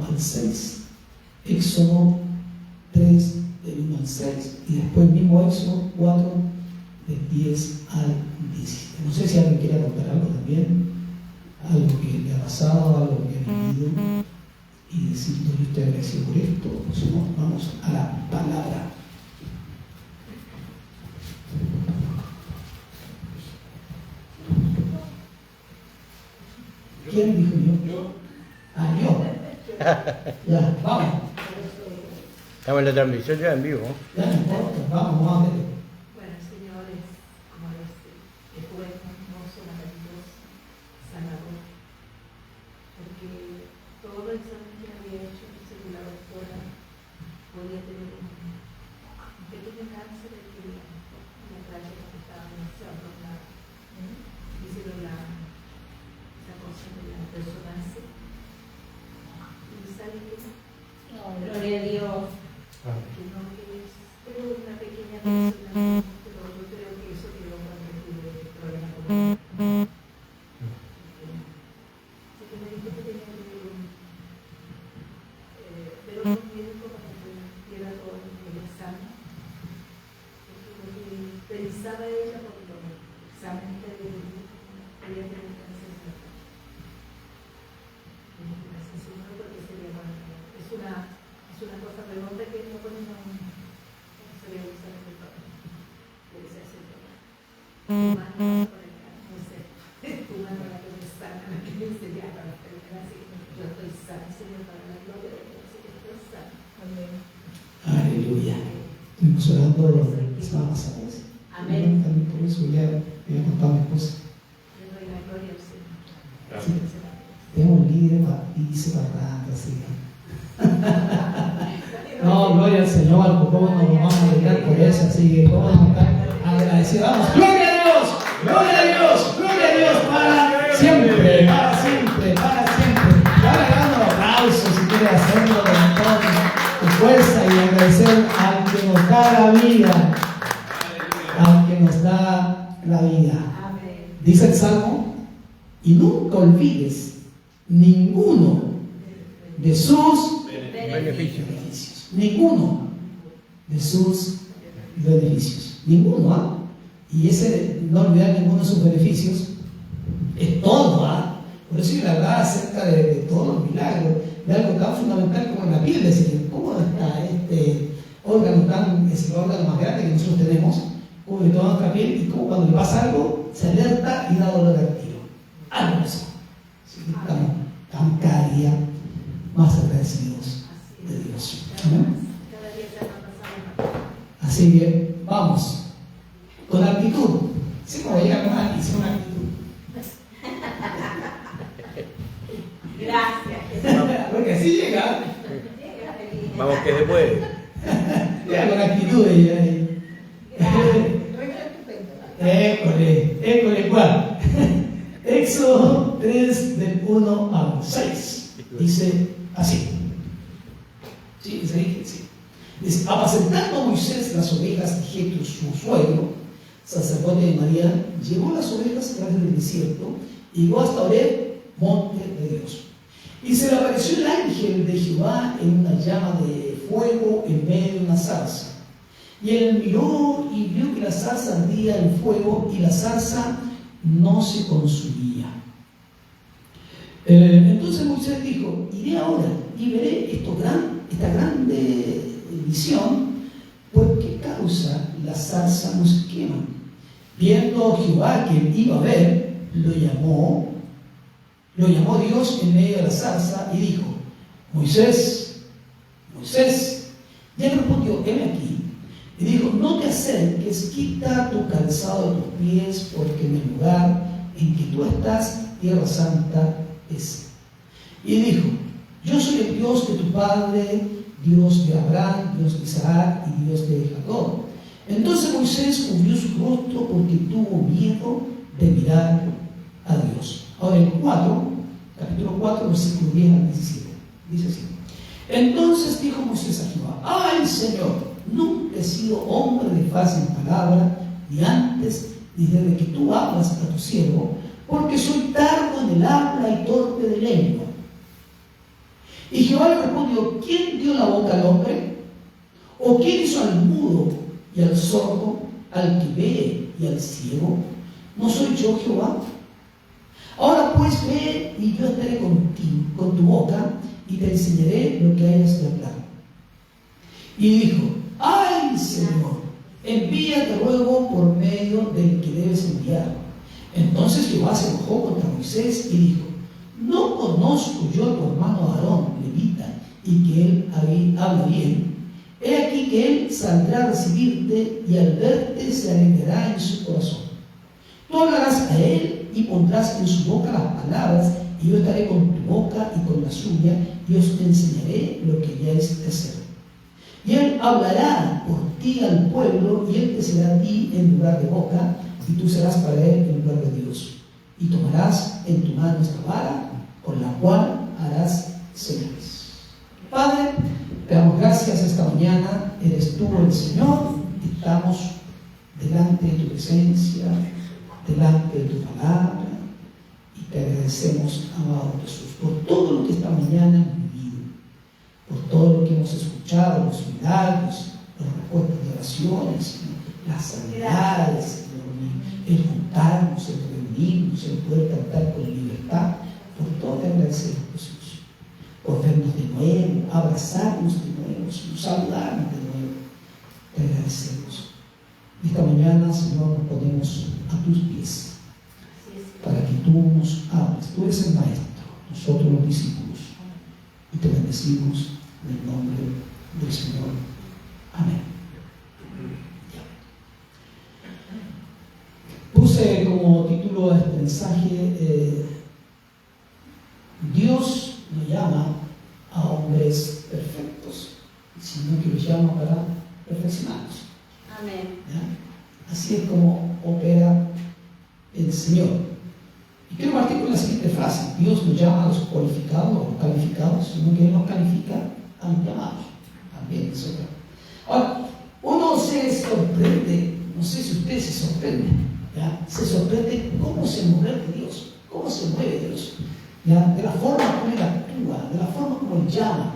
al 6, Éxodo 3, del 1 al 6, y después mismo Éxodo 4, del 10 al 17. No sé si alguien quiere contar algo también, algo que le ha pasado, algo que ha vivido, y decir, yo estoy agradecido por esto, o si no, vamos a la palabra. ¿Quién dijo yo? Ah, yo. Ya, vamos. Estamos en la transmisión ya en vivo. Ya no importa, vamos a ver. Bueno, el Señor es, como es bueno, hermoso, maravilloso, sanador. Porque todo el examen que había hecho, según la doctora, podía tener un pequeño cáncer que la traje porque estaba demasiado afectada. Hicieron esa cosa de la resonancia. Y sale que gloria a Dios. Que no es, pero una pequeña persona, pero yo creo que eso quedó cuando tuve el problema con él. Así que me dijo que tenía que ver un médico para que diera todo el examen. Porque lo que pensaba ella por los exámenes que había tenido, podía tener cáncer de la cara. Gracias, Señor, porque sería bueno. Es una cosa redonda que no ponen a un. No se veía usar el papel. Debe ser así. Tu mano pasa por acá, no sé. Tu mano la que me sana, la que me enseña para la enfermedad. Así que yo estoy sana, Señor, para la gloria de Dios. Así que estoy sana. Amén. Aleluya. Estuvimos orando la semana pasada. Amén. También por eso ya me había contado a mi esposa. Le doy la gloria al Señor. Sí. Tengo un líder y dice parranda, así. No, gloria al Señor, ¿cómo nos vamos a dedicar por eso? Así que vamos a estar agradecidos. Vamos, gloria a Dios, gloria a Dios, gloria a Dios, para siempre, para siempre, para siempre. Y ahora dando un aplauso si quiere hacerlo con toda tu fuerza y agradecer al que nos da la vida, al que nos da la vida. Dice el Salmo, y nunca olvides ninguno de sus beneficios. Ninguno de sus beneficios. Ninguno, ¿ah? Y ese no olvidar ninguno de sus beneficios es todo, ¿ah? Por eso yo le hablaba acerca de todos los milagros, de algo tan fundamental como la piel, decir, ¿cómo está este órgano tan, es el órgano más grande que nosotros tenemos, cubre toda nuestra piel, y como cuando le pasa algo, se alerta y da dolor al tiro? Algo de eso. Así que estamos cada día más agradecidos de Dios. ¿Amén? Así que vamos con actitud. Sí, como llega con alguien, con actitud. Gracias. Porque así llega. Vamos que se puede. Llega con actitud ella. École, ¿cuál? Éxodo 3, del 1 al 6. Dice así. ¿Sí? Dice ahí, sí. Dice, apacentando Moisés las ovejas de Jetro, su suegro, sacerdote de María, llevó las ovejas a través del desierto y llegó hasta Horeb, monte de Dios. Y se le apareció el ángel de Jehová en una llama de fuego en medio de una zarza. Y él miró y vio que la zarza ardía en fuego y la zarza no se consumía. Entonces Moisés dijo, iré ahora y veré esta grande visión, porque causa la zarza no se quema. Viendo Jehová que él iba a ver, lo llamó Dios en medio de la zarza y dijo, Moisés, Moisés. Y él respondió, heme aquí. Y dijo, no te acerques, quita tu calzado de tus pies, porque en el lugar en que tú estás, tierra santa es. Y dijo, yo soy el Dios de tu padre, Dios de Abraham, Dios de Isaac y Dios de Jacob. Entonces Moisés cubrió su rostro porque tuvo miedo de mirar a Dios. Ahora el 4, capítulo 4, versículo 10 al 17. Dice así. Entonces dijo Moisés a Jehová, ¡ay, Señor! Nunca he sido hombre de fácil palabra, ni antes, ni desde que tú hablas a tu siervo, porque soy tardo en el habla y torpe de lengua. Y Jehová le respondió: ¿quién dio la boca al hombre? ¿O quién hizo al mudo y al sordo, al que ve y al ciego? ¿No soy yo Jehová? Ahora pues ve, y yo estaré contigo, con tu boca, y te enseñaré lo que hayas de hablar. Y dijo: ¡ay, Señor! Envía, te ruego, por medio del que debes enviar. Entonces Jehová se enojó contra Moisés y dijo: ¿no conozco yo a tu hermano Aarón, levita, y que él habla bien? He aquí que él saldrá a recibirte, y al verte se alegrará en su corazón. Tú hablarás a él y pondrás en su boca las palabras, y yo estaré con tu boca y con la suya, y os enseñaré lo que hayáis de hacer. Y él hablará por ti al pueblo, y él te será a ti en lugar de boca, y tú serás para él en lugar de Dios. Y tomarás en tu mano esta vara, con la cual harás señales. Padre, te damos gracias esta mañana. Eres tú el Señor. Estamos delante de tu presencia, delante de tu palabra, y te agradecemos, amado Jesús, por todo lo que esta mañana hemos vivido, por todo lo que hemos escuchado, los milagros, las respuestas de oraciones, las sanidades, el juntarnos, el reunirnos, el poder cantar con libertad. Por todo te agradecemos, Jesús, por vernos de nuevo, abrazarnos de nuevo, saludarnos de nuevo. Te agradecemos. Esta mañana, Señor, nos ponemos a tus pies para que tú nos hables. Tú eres el Maestro, nosotros los discípulos, y te bendecimos en el nombre del Señor. Amén. Puse como título a este mensaje: Dios no llama a hombres perfectos, sino que los llama para perfeccionarlos. Amén. ¿Ya? Así es como opera el Señor. Y quiero partir con la siguiente frase: Dios no llama a los cualificados o los calificados, sino que Él nos califica a los llamados. También es otra. Ahora, uno se sorprende, no sé si usted se sorprende, ¿ya? Se sorprende cómo se mueve Dios, cómo se mueve Dios, ¿ya? De la forma como Él actúa, de la forma como Él llama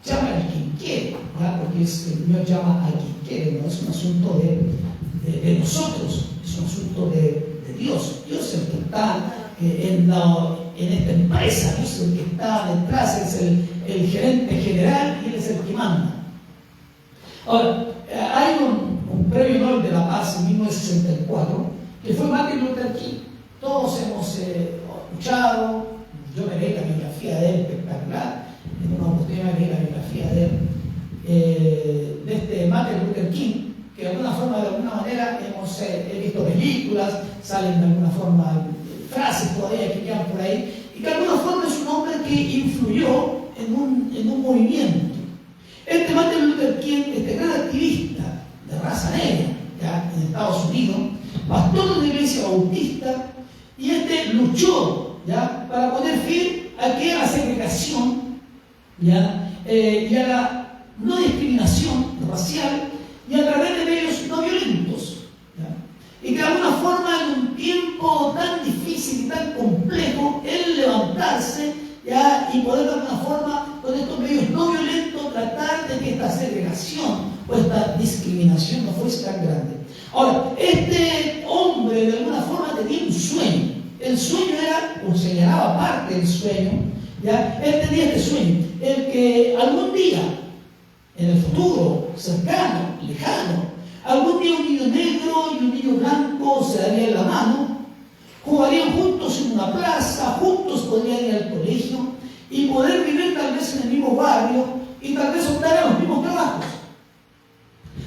a quien quiere, ¿ya? Porque el Señor llama a quien quiere, no es un asunto de nosotros, es un asunto de Dios. Dios es el que está en esta empresa, Dios es el que está detrás, es el gerente general, y Él es el que manda. Ahora, hay un premio Nobel de la Paz en 1964 que fue Martin Luther King. Todos hemos escuchado, yo me leí la biografía de él, espectacular. En una oportunidad me leí la biografía de él, de este Martin Luther King, que de alguna forma, de alguna manera, he visto películas, salen de alguna forma frases todavía que quedan por ahí, y que de alguna forma es un hombre que influyó en un movimiento. Este Martin Luther King, este gran activista de raza negra, ¿ya? En Estados Unidos, pastor de una iglesia bautista, y luchó, ¿ya? Para poner fin a la segregación, ¿ya? Y a la no discriminación racial, y a través de medios no violentos, ¿ya? Y que de alguna forma, en un tiempo tan difícil y tan complejo, él levantarse, ¿ya? Y poder de alguna forma, con estos medios no violentos, tratar de que esta segregación o esta discriminación no fuese tan grande. Ahora, este hombre de alguna forma tenía un sueño. El sueño era, o señalaba parte del sueño, ¿ya? Él tenía este sueño, el que algún día, en el futuro, cercano, lejano, algún día un niño negro y un niño blanco se darían la mano, jugarían juntos en una plaza, juntos podrían ir al colegio y poder vivir tal vez en el mismo barrio y tal vez optar a los mismos trabajos.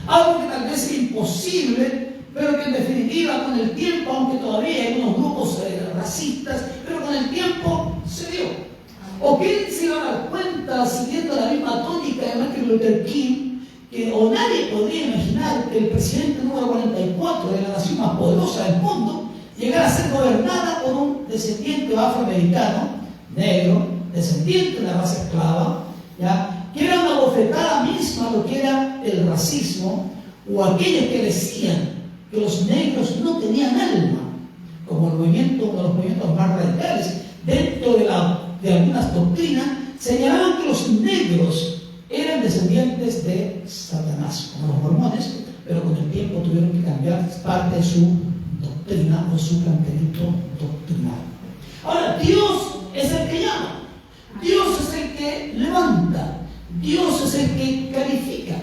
Algo que tal vez es imposible, pero que en definitiva con el tiempo, aunque todavía hay unos grupos racistas, pero con el tiempo se dio. ¿O quién se iba a dar cuenta, siguiendo la misma tónica de Martin Luther King, o nadie podría imaginar que el presidente número 44 de la nación más poderosa del mundo llegara a ser gobernada por un descendiente afroamericano, negro, descendiente de la raza esclava, ¿ya? Que era una bofetada misma a lo que era el racismo, o aquellos que decían que los negros no tenían alma, como uno de los movimientos más radicales dentro de algunas doctrinas, señalaban que los negros eran descendientes de Satanás, como los mormones, pero con el tiempo tuvieron que cambiar parte de su doctrina o su planteamiento doctrinal. Ahora, Dios es el que llama, Dios es el que levanta, Dios es el que califica,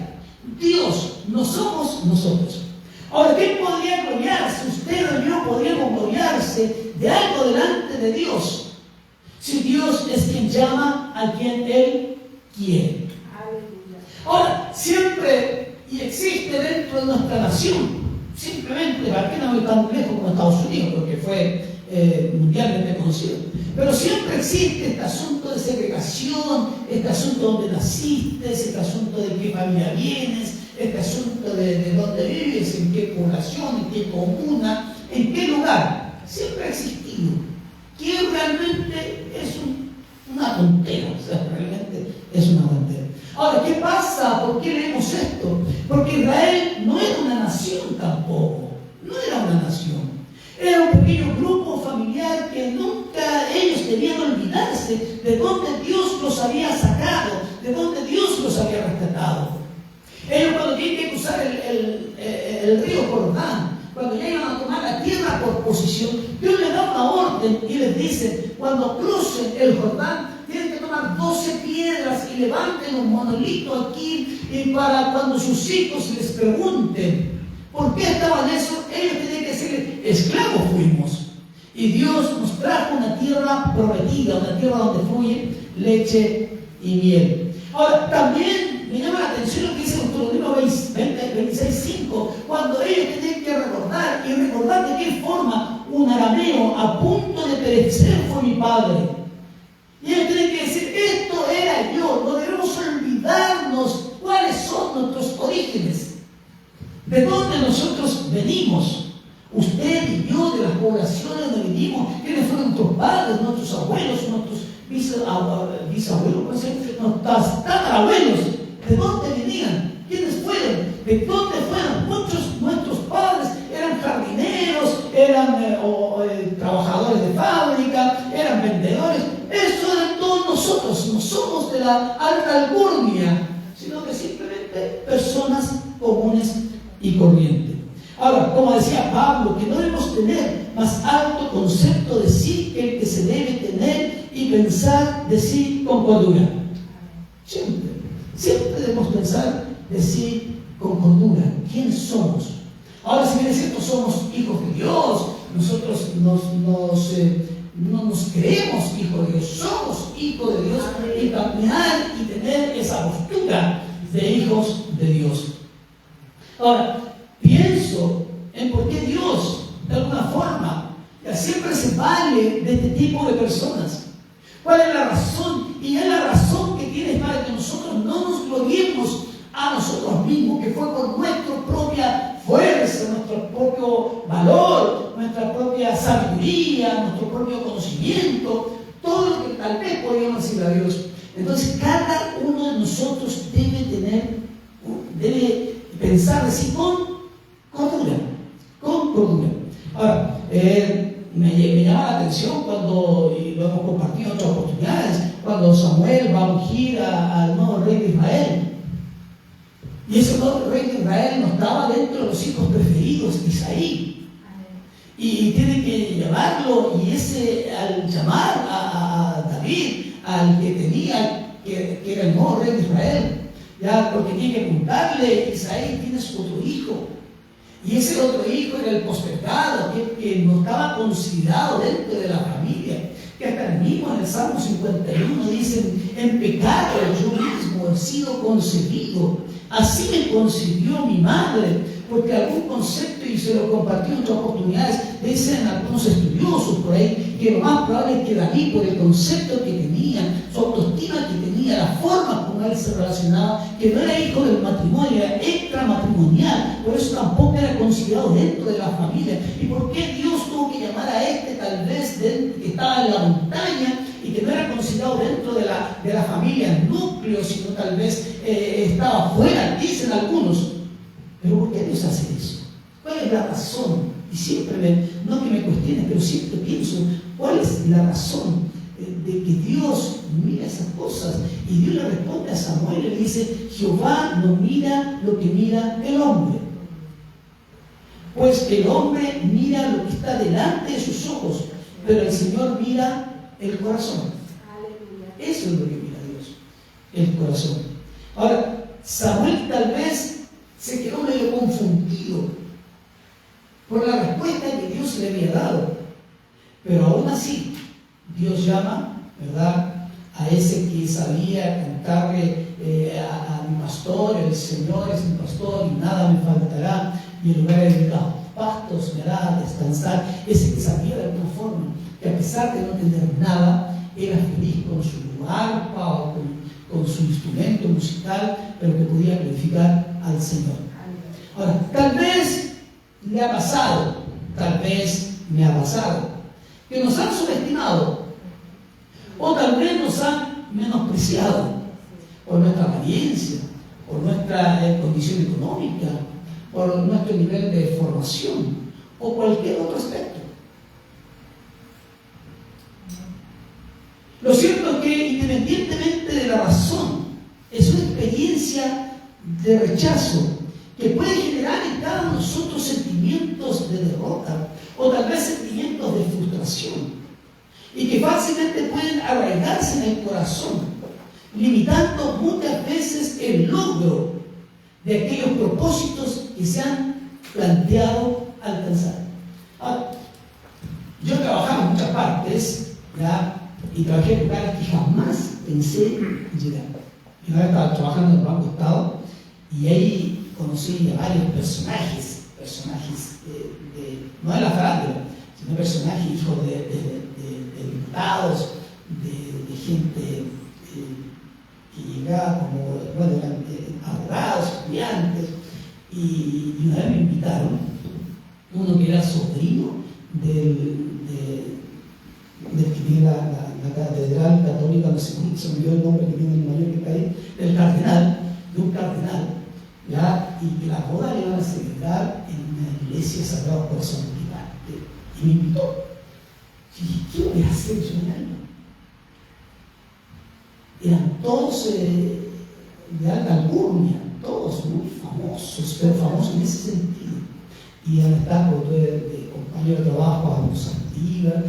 Dios, no somos nosotros. Ahora, ¿quién podría gloriarse? Usted o yo podríamos gloriarse de algo delante de Dios, si Dios es quien llama a quien Él quiere. Ahora, siempre y existe dentro de nuestra nación, simplemente, ¿para qué no voy tan lejos como Estados Unidos? Porque fue mundialmente conocido. Pero siempre existe este asunto de segregación, este asunto donde naciste, este asunto de qué familia vienes, este asunto de dónde vives, en qué población, en qué comuna, en qué lugar. Siempre ha existido. Que realmente es una tontera, o sea, realmente es una tontera. Ahora, ¿qué pasa? ¿Por qué leemos esto? Porque Israel no era una nación tampoco, no era una nación. Era un pequeño grupo familiar que nunca ellos debían olvidarse de dónde Dios los había sacado, de dónde Dios los había rescatado. Ellos cuando tienen que cruzar el río Jordán, cuando llegan a tomar la tierra por posesión, Dios les da una orden y les dice, cuando crucen el Jordán, tienen que tomar 12 piedras y levanten un monolito aquí, y para cuando sus hijos les pregunten por qué estaban eso, ellos tienen que decirle, esclavos fuimos. Y Dios nos trajo una tierra prometida, una tierra donde fluye leche y miel. Ahora, también me llama la atención lo que dice Deuteronomio 26:5, cuando ellos tienen que recordar, y recordar de qué forma un arameo a punto de perecer fue mi padre. Y ellos tienen que decir, esto era yo, no debemos olvidarnos cuáles son nuestros orígenes, de dónde nosotros venimos. Usted y yo, de las poblaciones donde vivimos, quiénes fueron nuestros padres, nuestros abuelos, nuestros bisabuelos, nuestros tatarabuelos, ¿de dónde venían? ¿Quiénes fueron? ¿De dónde fueron? Muchos nuestros padres eran jardineros, eran trabajadores de fábrica, eran vendedores. Eso eran todos nosotros, no somos de la alta alcurnia, sino que simplemente personas comunes y corrientes. Ahora, como decía Pablo, que no debemos tener más alto concepto de sí que el que se debe tener y pensar de sí con cordura. Siempre debemos pensar de sí con cordura. ¿Quiénes somos? Ahora, si bien es cierto, somos hijos de Dios, nosotros no nos creemos hijos de Dios, somos hijos de Dios, y caminar y tener esa postura de hijos de Dios. Ahora, pienso en por qué Dios, de alguna forma, siempre se vale de este tipo de personas. ¿Cuál es la razón? Y es la razón que tiene para que nosotros no nos gloriemos a nosotros mismos, que fue por nuestra propia fuerza, nuestro propio valor, nuestra propia sabiduría, nuestro propio conocimiento, todo lo que tal vez podríamos decir a Dios. Entonces, cada uno de nosotros debe pensar así con cordura. Ahora, me llama la atención cuando, y lo hemos compartido en otras oportunidades, cuando Samuel va a ungir al nuevo rey de Israel. Y ese nuevo rey de Israel no estaba dentro de los hijos preferidos de Isaí. Y tiene que llevarlo, y al llamar a David, al que tenía, que era el nuevo rey de Israel, ya, porque tiene que contarle, Isaí tiene su otro hijo. Y ese otro hijo era el postergado, que no estaba considerado dentro de la familia. Que hasta el mismo en el Salmo 51 dicen, en pecado yo mismo he sido concebido, así me concibió mi madre, porque algún concepto, y se lo compartí en otras oportunidades, dicen algunos estudiosos por ahí, que lo más probable es que David, por el concepto que tenía, su autoestima que tenía, la forma como él se relacionaba, que no era hijo del matrimonio, era extramatrimonial, por eso tampoco era considerado dentro de la familia. ¿Y por qué Dios tuvo que llamar a tal vez que estaba en la montaña y que no era considerado dentro de la familia núcleo, sino tal vez estaba fuera, dicen algunos? Pero ¿por qué Dios hace eso? ¿Cuál es la razón? Y siempre, no que me cuestione, pero siempre pienso, ¿cuál es la razón de que Dios mira esas cosas. Y Dios le responde a Samuel y le dice: Jehová no mira lo que mira el hombre, pues el hombre mira lo que está delante de sus ojos, pero el Señor mira el corazón. Eso es lo que mira Dios, el corazón. Ahora, Samuel tal vez se quedó medio confundido por la respuesta que Dios le había dado, pero aún así Dios llama, ¿verdad?, a ese que sabía cantarle a mi pastor: el Señor es mi pastor y nada me faltará, y en lugar de los pastos me hará descansar. Ese que sabía de alguna forma que a pesar de no tener nada, era feliz con su arpa o con su instrumento musical, pero que podía glorificar al Señor. Ahora, tal vez le ha pasado, tal vez me ha pasado, que nos han subestimado, o tal vez nos han menospreciado por nuestra apariencia, por nuestra condición económica, por nuestro nivel de formación o cualquier otro aspecto. Lo cierto es que, independientemente de la razón, es una experiencia de rechazo que puede generar en cada uno de nosotros sentimientos de derrota o tal vez sentimientos de frustración, y que fácilmente pueden arraigarse en el corazón, limitando muchas veces el logro de aquellos propósitos que se han planteado alcanzar. Ahora, yo he trabajado en muchas partes, ¿ya?, y trabajé en lugares que jamás pensé llegar. Yo una vez estaba trabajando en el Banco Estado y ahí conocí a varios personajes no de la farándula, sino personajes, hijos de diputados, de gente que llegaba como, bueno, eran abogados, estudiantes, y una vez me invitaron, uno que era sobrino del que tiene la catedral católica, no sé cómo se me olvidó el nombre que tiene el mayor que está ahí, de un cardenal, ¿ya? Y que la boda le iban a celebrar en la iglesia Sagrado Corazón y me invitó. Y dije: ¿qué voy a hacer yo en algo? Eran todos de alta alcurnia, todos muy famosos, pero famosos en ese sentido. Y al estar de compañero de trabajo a los Antigua,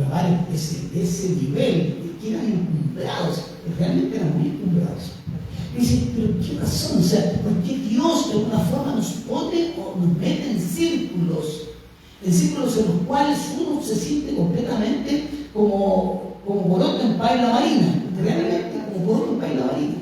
varios de ese nivel, que eran encumbrados, realmente eran muy encumbrados. Y dice: ¿pero qué razón? O sea, ¿por qué Dios de alguna forma nos pone o nos mete en círculos en los cuales uno se siente completamente como boroto en paila marina? Realmente, como boroto en paila marina.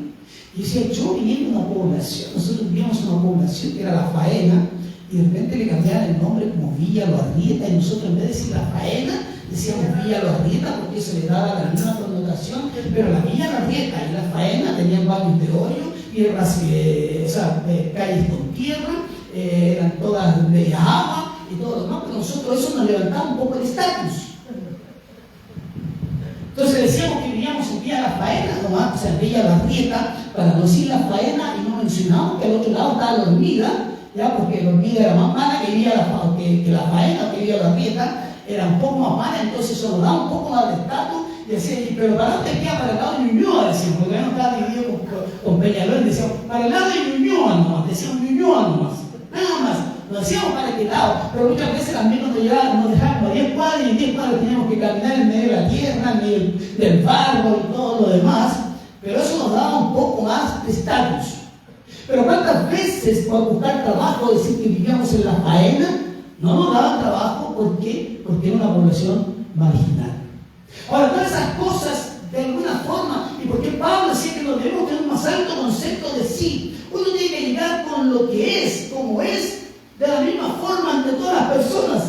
Y decía: yo viniendo de una población, nosotros vivíamos en una población que era La Faena, y de repente le cambiaron el nombre como Villa Lo Arrieta, y nosotros en vez de decir La Faena, decíamos Villa Lo Arrieta, porque se le daba la misma connotación, pero la Villa Lo Arrieta y La Faena tenían baños de óleo, y calles con tierra, eran todas de agua y todo lo demás, pero nosotros eso nos levantaba un poco el estatus. Entonces decíamos que vivíamos en Villa La Faena, nomás, o sea, Villa La Arrieta, para no decir La Faena, y no mencionamos que al otro lado estaba La Hormiga, ya, porque La Hormiga era más mala que La Faena, que Villa La Arrieta, era un poco más mala, entonces eso nos daba un poco más de estatus, y decía: pero para dónde queda, para el lado de Ñuñoa, decíamos, porque ya no estaba dividido con Peñalolén, decíamos, para el lado de Ñuñoa nomás, decíamos Ñuñoa nomás, nada más, nos decíamos para qué lado, pero muchas veces también nos dejaban a 10 cuadras, y en 10 cuadras teníamos que caminar en medio de la tierra, en medio del barro y todo lo demás, pero eso nos daba un poco más de estatus. Pero ¿cuántas veces por buscar trabajo, decir que vivíamos en La Faena, no nos daban trabajo? ¿Por qué? Porque era una población marginal. Ahora, todas esas cosas, de alguna forma, y porque Pablo decía que nos debemos tener un más alto concepto de sí, uno tiene que llegar con lo que es, como es, de la misma forma ante todas las personas.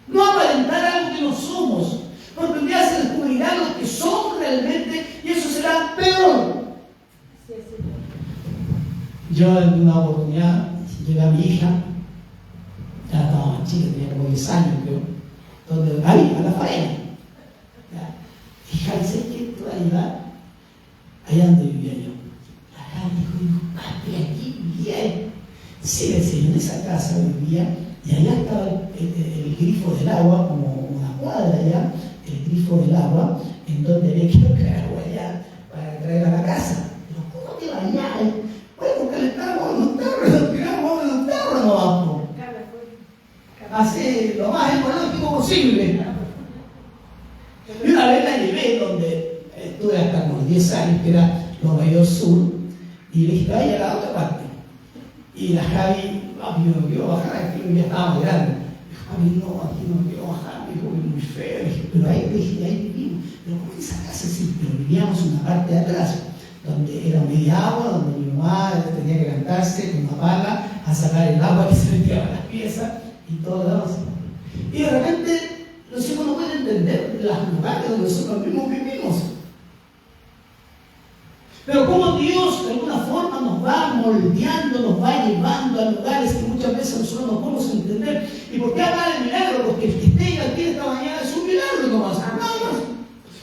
No aparentar algo que no somos, porque un día se descubrirá lo que somos realmente, y eso será peor. Yo en una oportunidad llegué a mi hija, ya estaba más chica, tenía como 10 años creo, donde ahí, a La Faena. Hija, ¿sabes qué te va a llevar? Allá donde vivía yo. Acá dijo: papi, aquí vivía él. Sí, decía, en esa casa vivía, y allá estaba el grifo del agua, como una cuadra allá, el grifo del agua en donde había que buscar agua allá para traer a la casa. Pero ¿cómo te bañas? Bueno, calentamos en un tarro, tiramos en un tarro, no vamos. Así, lo más ecológico posible. Y una vez la llevé donde estuve hasta unos 10 años, que era Los Ríos Sur, y le dije, vaya a la otra parte. Y la Javi, yo no quiero bajar, aquí ya estaba muy grande. Dijo, Javi, no, aquí no quiero bajar, me dijo, es muy feo. Dije, pero ahí vivimos. Pero ¿cómo esa casa sí? Pero vivíamos en una parte de atrás, donde era media agua, donde mi mamá tenía que levantarse con una pala a sacar el agua que se metía a las piezas y todo lo demás. Y de repente los hijos no pueden entender las lugares donde nosotros mismos vivimos. Pero como Dios de alguna forma nos va moldeando, nos va llevando a lugares que muchas veces nosotros no podemos entender. ¿Y por qué hablar de milagro? Porque el que esté aquí esta mañana es un milagro nomás, nada más.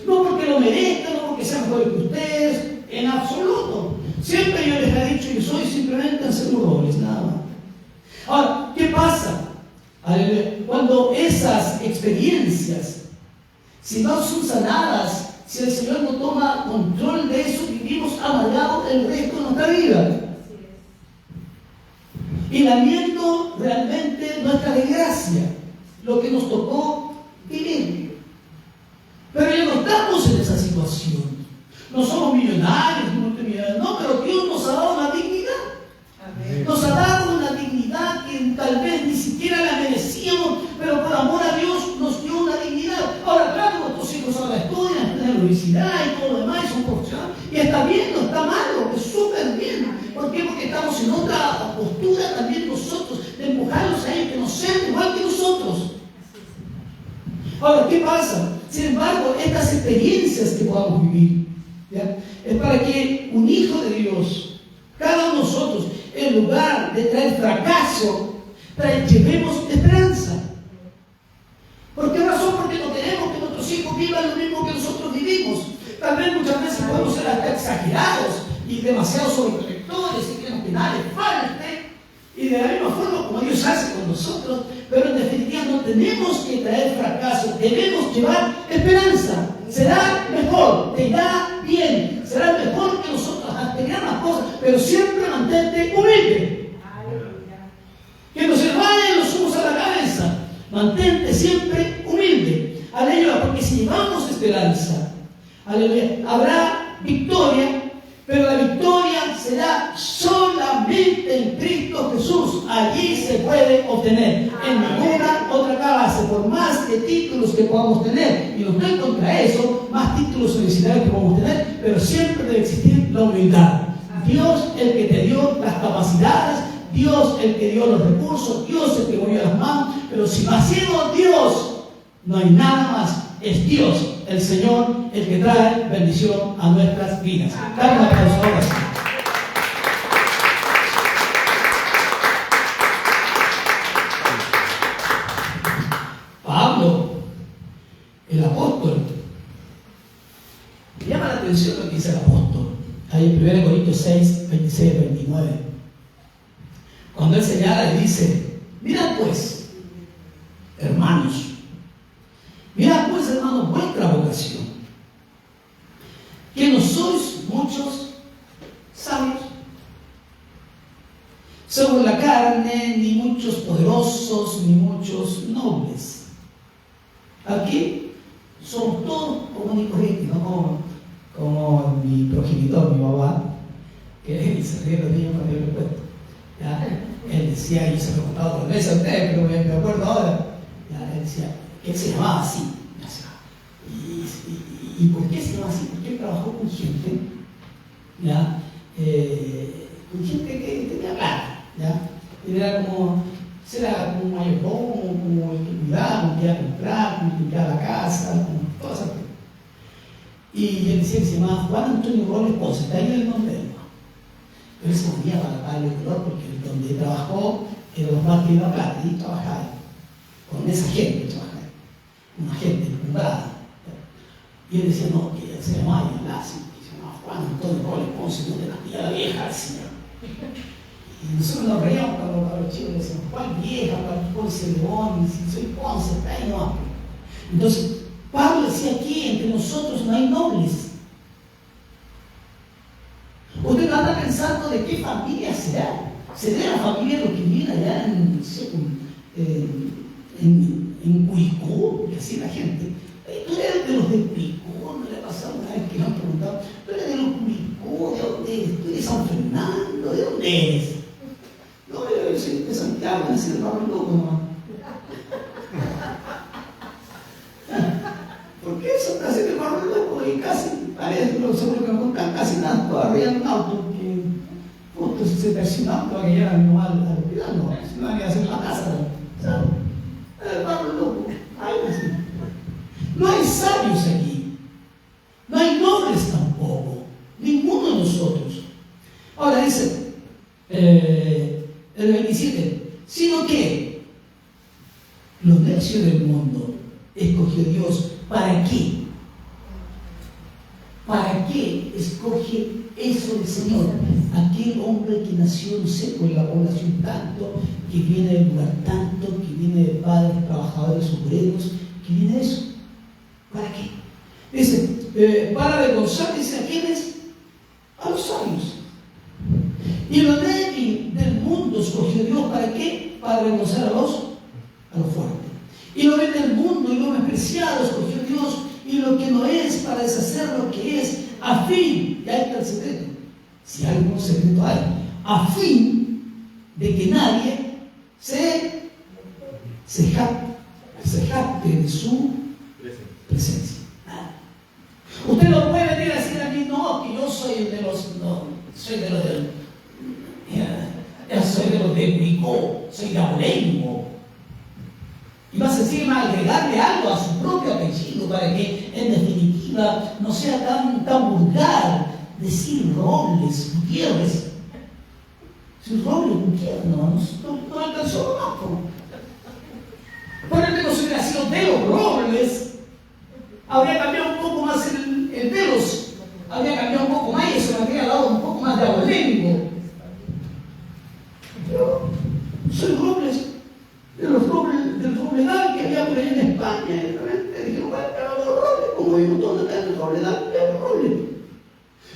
No porque lo merezca, no porque sea mejor que ustedes, en absoluto. Siempre yo les he dicho, yo soy simplemente aseguradores, nada más. Ahora, ¿qué pasa? Cuando esas experiencias, si no son sanadas, si el Señor no toma control de eso, vivimos amargados el resto de nuestra vida. Y lamento realmente nuestra desgracia, lo que nos tocó vivir. Pero ya no estamos en esa situación. No somos millonarios, multimillonarios, no, pero Dios nos ha dado una dignidad. Amén. Nos ha dado una dignidad que tal vez ni siquiera la merecíamos, pero por amor a Dios nos dio una dignidad. Ahora, claro, nuestros hijos ahora estudian, están en la universidad y todo lo demás, y son profesionales. Y está bien, no está malo, es súper bien. ¿Por qué? Porque estamos en otra postura también nosotros, de empujarlos a ellos que no sean igual que nosotros. Ahora, ¿qué pasa? Sin embargo, estas experiencias que podamos vivir, ¿ya? Es para que un hijo de Dios, cada uno de nosotros, en lugar de traer fracaso, llevemos esperanza. ¿Por qué razón? Porque no queremos que nuestros hijos vivan lo mismo que nosotros vivimos. Tal vez muchas veces podemos ser hasta exagerados y demasiado sobreprotectores y queremos que nada les falte. Y de la misma forma como Dios hace con nosotros, pero en definitiva no tenemos que traer fracaso, debemos llevar esperanza. Será mejor, te irá bien, será mejor que nosotros tener las cosas, pero siempre mantente humilde. Que no se vayan los humos a la cabeza, mantente siempre humilde. Aleluya, porque si llevamos esperanza, aleluya, habrá victoria. Pero la victoria será solamente en Cristo Jesús. Allí se puede obtener. En ninguna otra clase, por más de títulos que podamos tener, y no estoy contra eso, más títulos universitarios que podamos tener, pero siempre debe existir la humildad. Dios el que te dio las capacidades, Dios el que dio los recursos, Dios el que movió las manos, pero si no ha sido Dios, no hay nada más. Es Dios, el Señor, el que trae bendición a nuestras vidas. Dale un aplauso ahora sí. Pablo, el apóstol, me llama la atención lo que dice el apóstol. Ahí en 1 Corintios 6, 26, 29. Cuando él señala y dice, mirad pues, hermanos, mirad pues, hermanos, vuestra vocación, que no sois muchos sabios, según la carne, ni muchos poderosos, ni muchos nobles. Aquí somos todos comunes y corrientes, ¿no? Como mi progenitor, mi papá, que se ríe los niños cuando yo le cuento. ¿Ya? Él decía, y se lo he contado otra vez a ustedes, pero me acuerdo ahora, ¿ya? Él decía, que él se llamaba así. ¿Y por qué se llama así? Porque él trabajó con gente, ¿ya? Con gente que tenía plata, ¿ya? Él era como un mayordomo, como el que cuidaba, como el que iba a comprar, como el que limpiaba la casa, como todas esas cosas. Y él decía que se llamaba Juan Antonio Robles Ponce, está ahí en el nombre de él. Pero él se movía para pagarle el color porque donde trabajó era los más que iba a plata y trabajaba con esa gente, trabajaba, una gente encumbrada. Y él decía, no, que él se llamaba Ignacio, que se llamaba Juan Antonio Robles Ponce, donde la la vieja del Señor. Y nosotros nos reíamos cuando los chicos decían, ¿cuál vieja? ¿Cuál Ponce León? Y si soy Ponce, está ahí no. Entonces, Pablo decía aquí, entre nosotros no hay nobles. Usted no anda pensando de qué familia será. ¿Será la familia de los que viven allá en, no sé, en Curicó? Que así la gente. ¿Tú eres de los de Curicó? ¿No le ha pasado una vez que me han preguntado? ¿Tú eres de los Curicó? ¿De dónde eres? ¿Tú eres de San Fernando? ¿De dónde eres? No, yo soy de Santiago, nací de Pablo Loco nomás. ¿Por qué eso casi de Pablo Loco? Y casi, parece, lo seguro que me contan, casi nada, todavía en un auto que justo se terminaba para que llegara mi mamá al hospital, no, si no había que hacer la casa, ¿sabes? Pablo Loco, algo así. No hay sabios aquí, no hay nobles tampoco, ninguno de nosotros. Ahora dice el 27, sino que los necios del mundo escogió Dios. ¿Para qué? ¿Para qué escoge eso el Señor? Aquel hombre que nació, no sé, con la población tanto, que viene del lugar tanto, que viene de padres, trabajadores, obreros, que viene de eso. ¿Para qué? Dice, para avergonzar, dice, ¿a quiénes? A los sabios. Y lo débil del mundo escogió Dios, ¿para qué? Para avergonzar a los fuertes. Y lo débil del mundo y lo despreciado escogió Dios, y lo que no es, para deshacer lo que es, a fin, y ahí está el secreto, si algún secreto hay, a fin de que nadie se jacte de su presencia. Usted no puede venir a decir a mí, no, que yo soy de los, no, soy de los del, yo soy de los de Curicó, soy de Abolengo. Y más encima agregarle algo a su propio apellido para que en definitiva no sea tan vulgar decir Robles, Gutiérrez. Si Robles, Gutiérrez, no alcanzó más. Por el menos si hubiera sido de los Robles, habría cambiado un poco más el de los, habría cambiado un poco más y eso me habría dado un poco más de abolengo. Pero soy Robles. Del Robledal que había por ahí en España, y de repente dijeron, bueno, los Robles, como hay un montón de en el Robledal, los Robles.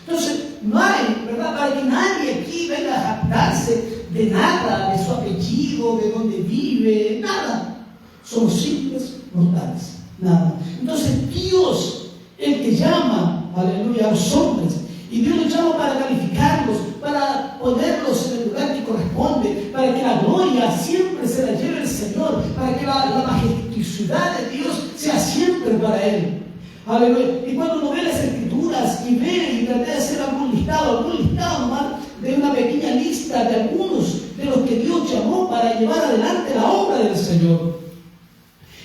Entonces, no hay, ¿verdad? Para que nadie aquí venga a jactarse de nada, de su apellido, de dónde vive, nada. Somos simples mortales, nada. Entonces, Dios, el que llama, aleluya, a los hombres, y Dios los llama para calificarlos, para ponerlos en el lugar que corresponde, para que la gloria siempre se la lleve el Señor, para que la majestuosidad de Dios sea siempre para Él. Aleluya. Y cuando uno ve las Escrituras y ve y trata de hacer algún listado nomás de una pequeña lista de algunos de los que Dios llamó para llevar adelante la obra del Señor.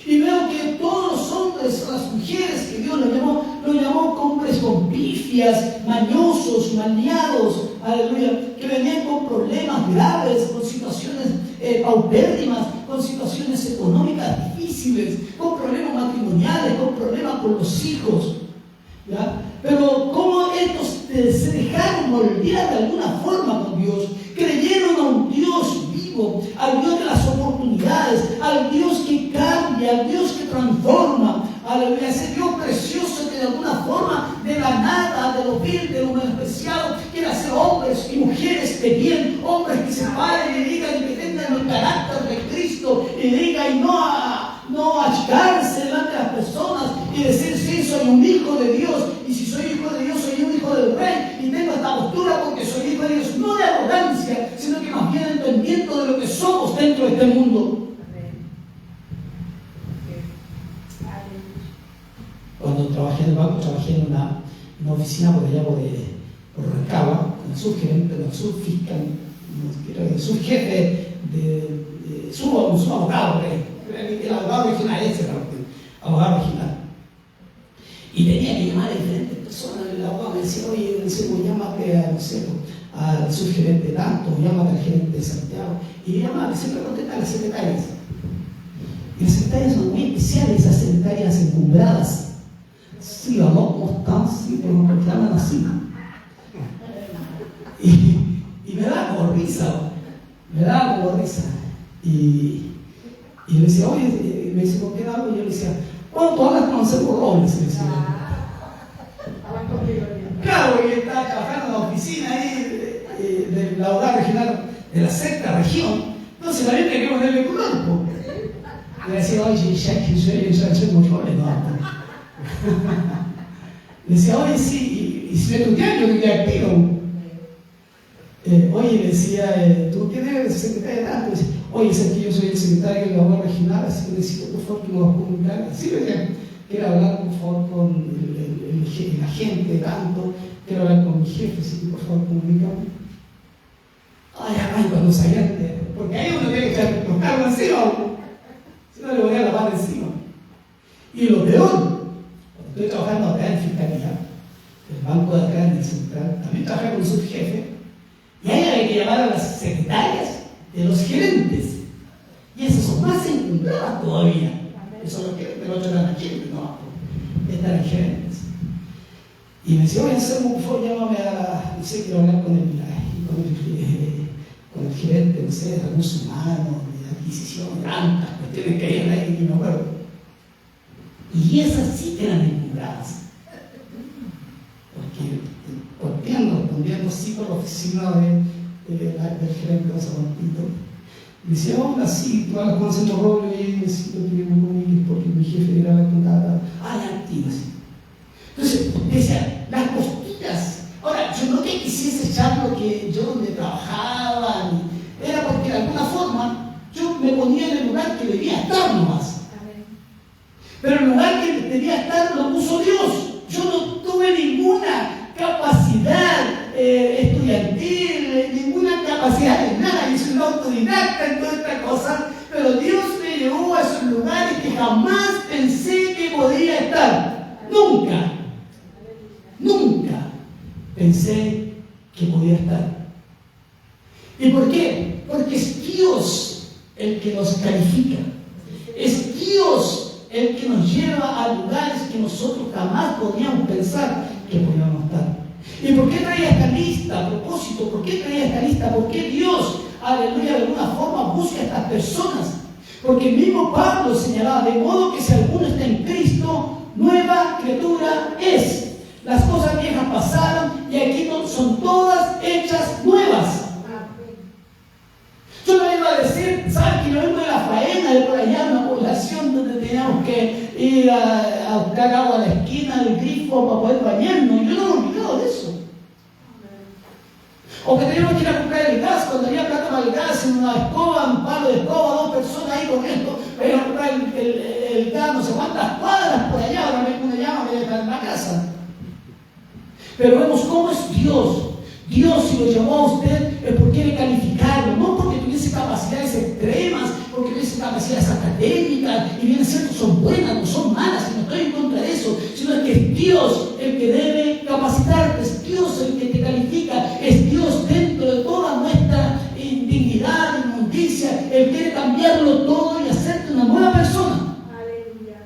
Y veo que todos los hombres, las mujeres que Dios los llamó hombres con pifias, mañosos, maniados, aleluya, que venían con problemas graves, con situaciones paupérrimas, con situaciones económicas difíciles, con problemas matrimoniales, con problemas con los hijos. ¿Ya? Pero como estos se dejaron moldear de alguna forma con Dios, creyeron a un Dios vivo, al Dios de las oportunidades, al Dios que cambia, al Dios que transforma, a ese Dios precioso que de alguna forma, de la nada, de lo vil, de lo menospreciado, quiere hacer hombres y mujeres de bien, hombres que se paren y digan y que tengan el carácter de Cristo y digan y no achicarse delante de las personas y decir, sí, soy un hijo de Dios, y si soy hijo de Dios, soy un hijo del Rey, y tengo esta postura porque soy hijo de Dios, no de arrogancia, sino que más bien entendiendo de lo que somos dentro de este mundo. Cuando trabajé en el banco, trabajé en una oficina por allá por Rancagua, con el subgerente, el subfiscal, el subjefe su abogado, el abogado regional, ese era el abogado regional. Y tenía que llamar a diferentes personas. El abogado me decía, oye, llámate a, no sé, al subgerente tanto, llámate al gerente de Santiago. Y yo llamaba, siempre contestaba a las secretarias. Y las secretarias son muy especiales, esas secretarias encumbradas. Sí, ¿no? ¿Cómo están? Sí, pero me llaman así. Y me da como risa. Y le decía, oye, me dice, ¿con qué hablo? Y yo le decía, Bueno, tú hablas con Anselmo Robles, decía. Claro, que estaba trabajando en la oficina ahí de la unidad regional de la sexta región. Entonces la gente que ponerle cuerpo. Le decía, oye, ya que yo Anselmo Robles, no. Le decía, oye, sí, y si me tutean, yo diría activo. Oye, le decía, ¿tú quién eres el secretario de tanto? Dice, oye, es que yo soy el secretario de la obra regional, así que necesito por favor que me lo comunicar. Así le decía, quiero hablar por favor con el agente de tanto, quiero hablar con mi jefe, así que por favor comunícame. Ay, cuando salían, porque ahí uno tiene que echar los carros encima, si no le voy a la mano encima. Y lo peor, cuando estoy trabajando acá en Fiscalía, el banco de acá en el central, también trabajé con un subjefe. Y ahí hay que llamar a las secretarias de los gerentes. Y esas son más encumbradas todavía. Eso es lo que el otro eran aquí, no, están en gerentes. Y me decía, oye, Anselmo, por favor, llámame a, no sé, quiero hablar con el gerente, no sé, de recursos humanos, de adquisición, tantas cuestiones que hay ahí, que no me acuerdo. Y esas sí eran encumbradas. Porque respondiendo sí por la oficina del gerente de San Martito. Y decía, hola, sí, tú hablas con Anselmo Robles, y necesito que me comuniques porque mi jefe era la contata. Ya activas. Entonces, decía, las costillas. Ahora, yo no que quisiese echar lo que yo donde trabajaba, era porque de alguna forma yo me ponía en el lugar que debía estar nomás. Pero el lugar que debía estar lo puso Dios. Yo no tuve ninguna capacidad estudiantil, ninguna capacidad de nada. Yo soy un autodidacta en toda esta cosa, pero Dios me llevó a esos lugares que jamás pensé que podía estar. Nunca pensé que podía estar. ¿Y por qué? Porque es Dios el que nos califica. Es Dios el que nos lleva a lugares que nosotros jamás podíamos pensar que podíamos estar. ¿Y por qué traía esta lista? A propósito, ¿por qué traía esta lista? ¿Por qué Dios, aleluya, de alguna forma busca a estas personas? Porque el mismo Pablo señalaba, de modo que si alguno está en Cristo, nueva criatura es. Las cosas viejas pasaron y aquí son todas hechas nuevas. Yo no iba a decir, ¿sabes que yo vengo de la faena, de por allá, una población donde teníamos que ir a buscar agua a la esquina del grifo para poder bañarnos? Yo no me olvidaba de eso. O que teníamos que ir a buscar el gas, cuando había plata para el gas, en una escoba, un palo de escoba, 2 personas ahí corriendo, para ir a buscar el gas, no sé cuántas cuadras por allá, ahora me llama, me deja en la casa. Pero vemos cómo es Dios. Dios, si lo llamó a usted, es porque quiere calificarlo, no porque tuviese capacidades extremas, porque tuviese capacidades académicas, y bien es cierto, son buenas, no son malas, y no estoy en contra de eso, sino que es Dios el que debe capacitarte, es Dios el que te califica, es Dios dentro de toda nuestra indignidad, inmundicia, Él quiere cambiarlo todo y hacerte una nueva persona. Aleluya.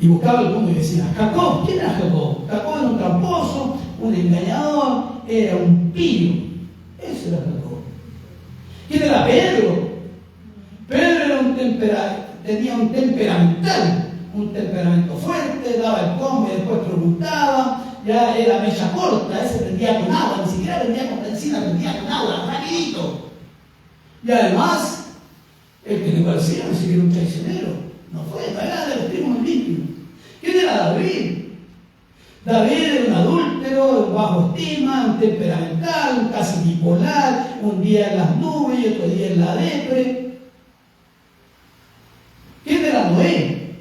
Y buscaba el mundo y decía, Jacob, ¿quién era Jacob? Jacob era un tramposo, un engañador, era un pillo. Eso era Jacob. ¿Quién era Pedro? Pedro era tenía un temperamental, un temperamento fuerte, daba el combo y después preguntaba, ya era mecha corta, ese prendía con agua, ni siquiera prendía con benzina, prendía con agua, rapidito. Y además, el que negociaba ni siquiera un traicionero, no era de los primos limpios. ¿Quién era David? David era un adúltero, bajo estima, un temperamental, un casi bipolar, un día en las nubes y otro día en la depre. ¿Quién era Noé?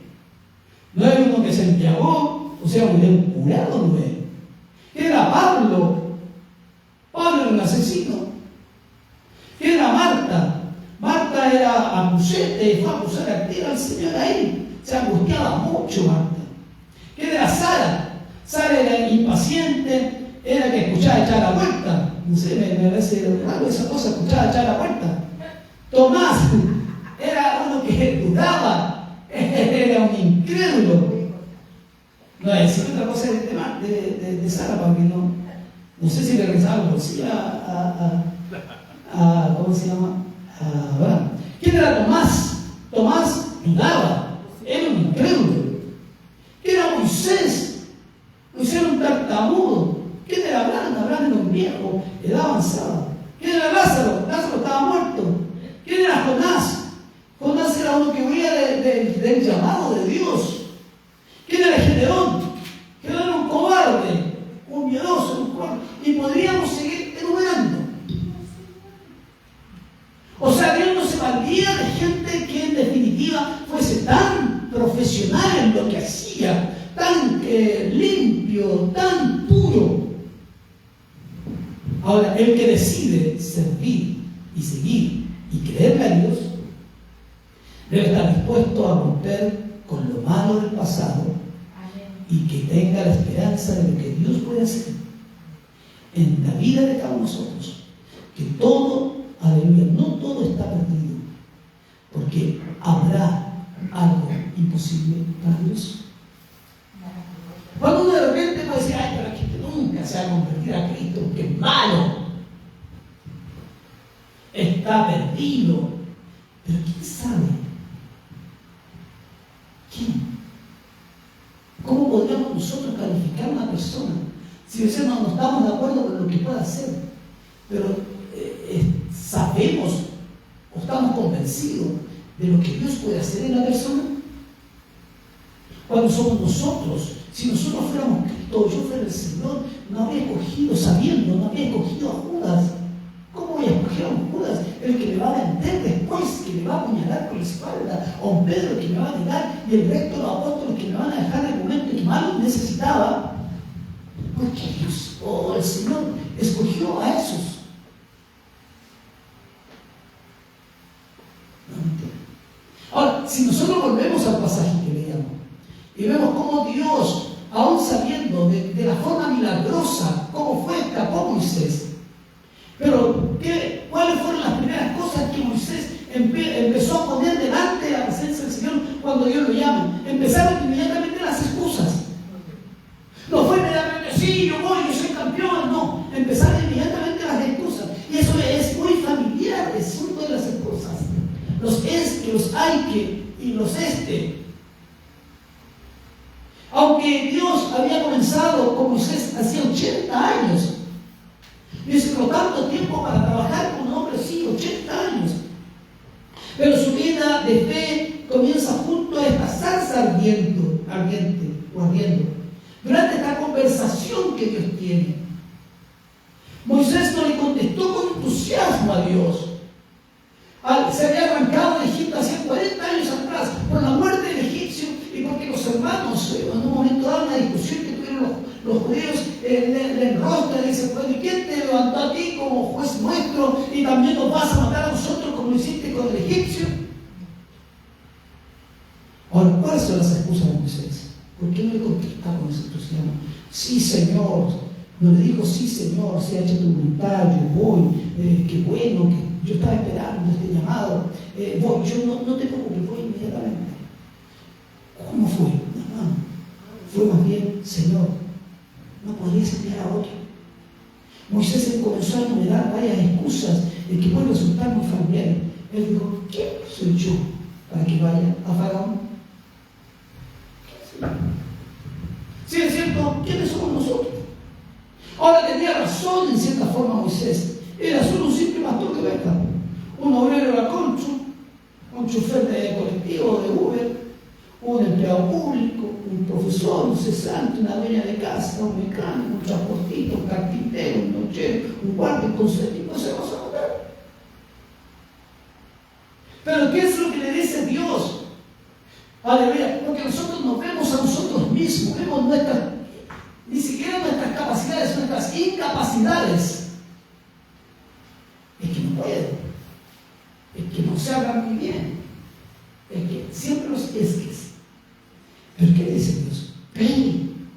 No era uno que se embriagó, o sea, un curado Noé. ¿Quién era Pablo? Pablo era un asesino. ¿Quién era Marta? Marta era acusete, fue a acusar activa al Señor ahí. Se angustiaba mucho Marta. ¿Quién era Sara? Sara era impaciente, era que escuchaba echar la puerta. No sé, me parece raro esa cosa, escuchaba echar la puerta. Tomás era uno que dudaba, era un incrédulo. No es decir otra cosa del tema de Sara, porque no sé si le rezaba por sí ¿cómo se llama? A Abraham. ¿Quién era Tomás? Tomás dudaba. era un incrédulo. Era Moisés. Moisés era un tartamudo. ¿Quién era Abraham? Abraham era un viejo, edad avanzada. ¿Quién era Lázaro? Lázaro estaba muerto. ¿Quién era Jonás? Jonás era uno que huía del llamado de Dios. ¿Quién era Gedeón? Gedeón era un cobarde, un miedoso, un cobarde. Y podríamos seguir enumerando. O sea, Dios no se valía de gente que en definitiva fuese tan profesional en lo que hacía, tan limpio, tan puro. Ahora, el que decide servir y seguir y creerle a Dios, debe estar dispuesto a romper con lo malo del pasado y que tenga la esperanza de lo que Dios puede hacer en la vida de cada uno de nosotros. Que todo, aleluya, no todo está perdido, porque habrá algo imposible para Dios. Cuando uno de repente puede decir, ay, pero es que nunca se va a convertir a Cristo, que es malo, está perdido. Pero ¿quién sabe? ¿Quién? ¿Cómo podríamos nosotros calificar a una persona si decimos no estamos de acuerdo con lo que pueda hacer? Pero sabemos o estamos convencidos de lo que Dios puede hacer en la persona. Cuando somos nosotros, si nosotros fuéramos Cristo, yo fuera el Señor, no habría escogido sabiendo, no habría escogido a Judas. ¿Cómo voy a escoger a un Judas? El que me va a vender después, que me va a apuñalar por la espalda, o un Pedro que me va a negar, y el resto de los apóstoles que me van a dejar en el momento que más los necesitaba. Porque Dios, el Señor, escogió a esos. No entiendo. Ahora, si nosotros volvemos al pasaje que leíamos y vemos cómo Dios, aún sabiendo de la forma milagrosa cómo escapó Moisés, pero ¿cuáles fueron las primeras cosas que Moisés empezó a poner delante de la presencia del Señor cuando Dios lo llama? Empezaron inmediatamente las excusas. No fue inmediatamente, sí, yo voy, yo soy campeón. No, empezaron inmediatamente las excusas. Y eso es muy familiar, es uno de las excusas. Los es que, los hay que y los Aunque Dios había comenzado con Moisés hacía 80 años, necesitó tanto tiempo para trabajar con un hombre así, 80 años. Pero su vida de fe comienza junto a esta zarza ardiendo. Durante esta conversación que Dios tiene, Moisés no le contestó con entusiasmo a Dios. Se había arrancado de Egipto hace 40 años atrás por la muerte del egipcio y porque los hermanos en un momento dado una discusión que tuvieron los judíos le enroscan y dicen, bueno, ¿quién te levantó a ti como juez nuestro y también nos vas a matar a nosotros como lo hiciste con el egipcio? Ahora, ¿cuáles son las excusas de Moisés? ¿Por qué no le contestaba con ese entusiasmo? Sí, Señor. No le dijo, sí, Señor, sea hecha tu voluntad, yo voy, qué bueno, que yo estaba esperando este llamado, voy, yo no te preocupes, voy inmediatamente. ¿Cómo fue? No, fue más bien, Señor, no podrías enviar a otro. Moisés comenzó a enumerar varias excusas que pueden resultar muy familiares. Él dijo, ¿quién soy yo para que vaya a Faraón? Sí, es cierto, ¿quiénes somos nosotros? Ahora tenía razón en cierta forma Moisés. Era solo un simple pastor de ovejas, un obrero de la concha, un chofer de colectivo, de Uber, un empleado público, un profesor, un cesante, una dueña de casa, un mecánico, un transportista, un carpintero, un nochero, un guardia, un consejero, no se va a notar. Pero ¿qué es lo que le dice Dios? Aleluya, porque nosotros nos vemos a nosotros mismos, vemos ni siquiera nuestras capacidades, nuestras incapacidades. Es que no puedo, es que no se hablan muy bien, es que siempre los esques. Pero ¿qué dice Dios? Ven,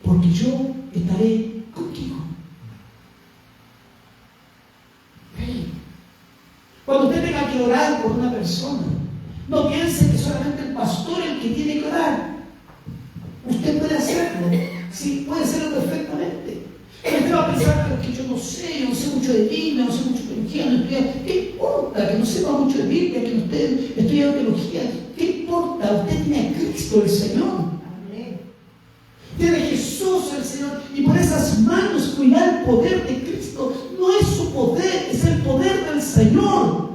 porque yo estaré contigo. Ven. Cuando usted tenga que orar por una persona, no piense que solamente el pastor es el que tiene que orar. Usted puede hacerlo, sí, puede hacerlo perfectamente. Pero usted va a pensar, pero es que yo no sé mucho de Biblia, no sé mucho de teología, no estudia. ¿Qué importa que no sepa mucho de Biblia, que no esté estudiando teología? ¿Qué importa? Usted poderoso el Señor y por esas manos fluirá el poder de Cristo. No es su poder, es el poder del Señor.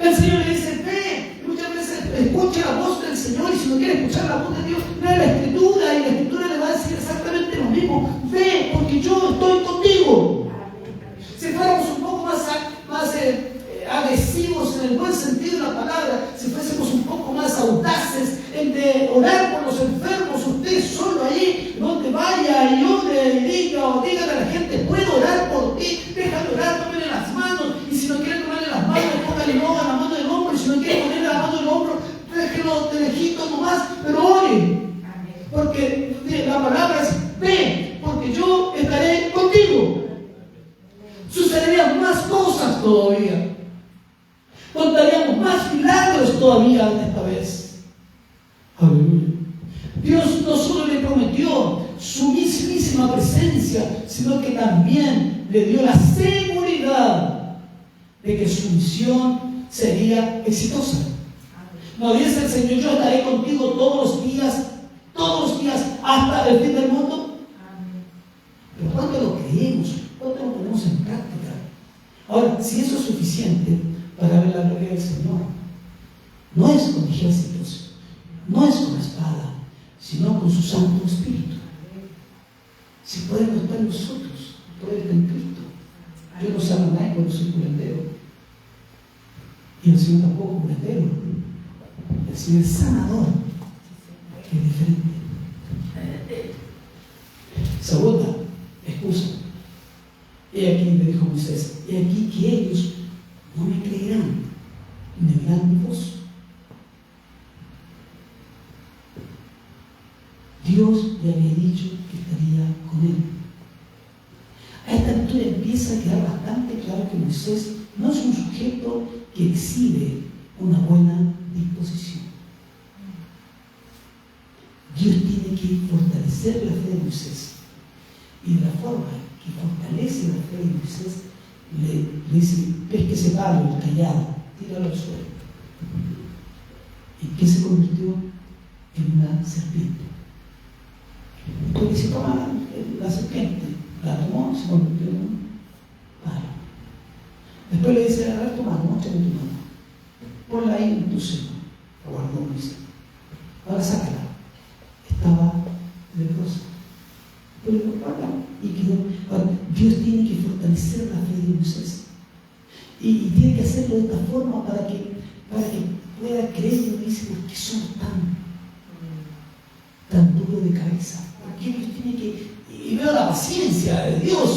El Señor le dice, ve. Y muchas veces escucha la voz del Señor y si no quiere escuchar la voz de Dios, lee la Escritura y la Escritura le va a decir exactamente lo mismo. Ve, porque yo estoy contigo. Si fuéramos un poco más agresivos en el buen sentido de la palabra, si fuésemos un poco más audaces en de orar por los enfermos, usted solo allí, donde vaya y ore y diga o dígale a la gente, puedo orar por ti, déjame orar, tómale las manos, y si no quiere tomarle las manos, póngale la mano del hombro, y si no quiere ponerle la mano del hombro, déjelo de lejito nomás, pero ore, porque la palabra es, ve, porque yo estaré contigo. Sucederían más cosas todavía. Contaríamos más milagros todavía esta vez. Aleluya. Dios no solo le prometió su mismísima presencia, sino que también le dio la seguridad de que su misión sería exitosa. ¿No dice el Señor, yo estaré contigo todos los días, hasta el fin del mundo? Pero ¿cuánto lo creemos? ¿Cuánto lo ponemos en práctica? Ahora, si eso es suficiente para ver la gloria del Señor, no es con ejércitos, no es con la espada, sino con su Santo Espíritu. Si puede no estar en nosotros, puede estar en Cristo. Yo no sano a nadie cuando soy curandero, y el Señor tampoco curandero. El Señor es sanador, que es diferente. Segunda excusa. He aquí, le dijo Moisés, he aquí que ellos no me creerán, ni verán mi voz. Dios le había dicho que estaría con él. A esta altura empieza a quedar bastante claro que Moisés no es un sujeto que exhibe una buena disposición. Dios tiene que fortalecer la fe de Moisés. Y de la forma que fortalece la fe de Moisés, le dice, ves que ese palo, el callado, tíralo al suelo. ¿Y qué se convirtió? En una serpiente. Entonces dice, toma la serpiente, la tomó, se convirtió en un palo. Después le dice, a ver, toma, muéstrame tu mano, ponla ahí en tu seno. La guardó Moisés. Ahora sácala. Estaba leprosa. Pero y quedó. Ahora, Dios tiene que fortalecer la fe de Moisés. Y tiene que hacerlo de esta forma para que pueda creer. Y dice, ¿por qué somos tan duros de cabeza? Porque Dios tiene que. Y veo la paciencia de Dios.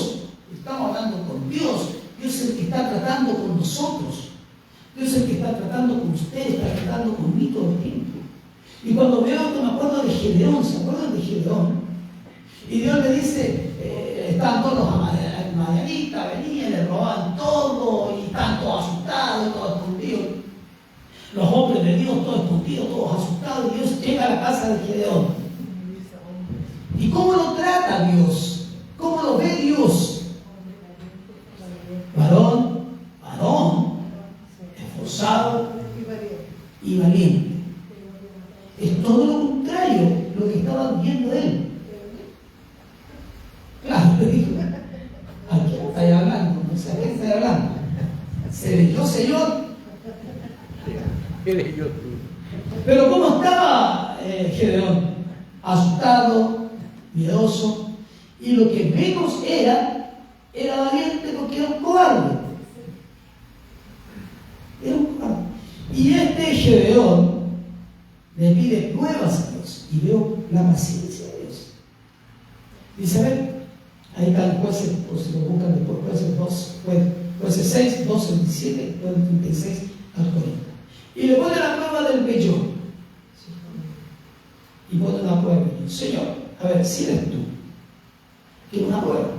Estamos hablando con Dios. Dios es el que está tratando con nosotros. Dios es el que está tratando con ustedes, está tratando conmigo todo el tiempo. Y cuando veo, me acuerdo de Gedeón, ¿se acuerdan de Gedeón? Y Dios le dice, estaban todos los madianitas, venían, le robaban todo, y están todos asustados, todos escondidos. Los hombres de Dios, todos escondidos, todos asustados, y Dios llega a la casa de Gedeón. ¿Y cómo lo trata Dios? ¿Cómo lo ve Dios? Varón, esforzado y valiente. Es todo lo contrario lo que estaban viendo de él. Claro, le dijo, ¿a quién estáis hablando? No sé a quién estáis hablando. ¿Seré yo, Señor? Eres yo tú. Pero ¿cómo estaba Gedeón? Asustado, miedoso, y lo que menos era valiente porque era un cobarde. Era un cobarde. Y este Gedeón le pide pruebas a Dios, y veo la paciencia de Dios. Dice, a ver, ahí está el jueces, por si lo buscan después, jueces 6, 12, 27, 36 al 40. Y le pone la prueba del vellón. Y pone una prueba del vellón. Señor, a ver, si eres tú, quiero una prueba.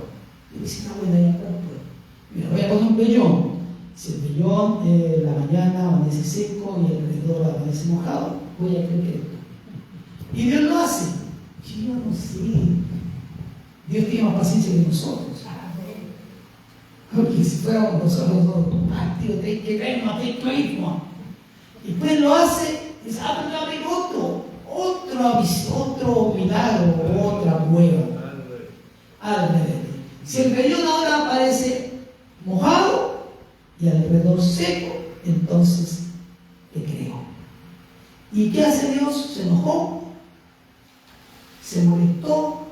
Y dice, está buena, ya está la prueba. Mira, voy a poner un vellón. Si el vellón la mañana amanece seco y alrededor amanece mojado, voy a creer que esto. Y Dios lo hace. Yo no sé. Dios tiene más paciencia que nosotros. Porque si fuéramos nosotros dos, tío, te creemos, te creímos. Y después lo hace, y dice, pero dame otro. otro milagro, otra prueba. Alrededor. Si el vellón ahora aparece mojado y alrededor seco, entonces te creo. ¿Y qué hace Dios? Se enojó, se molestó,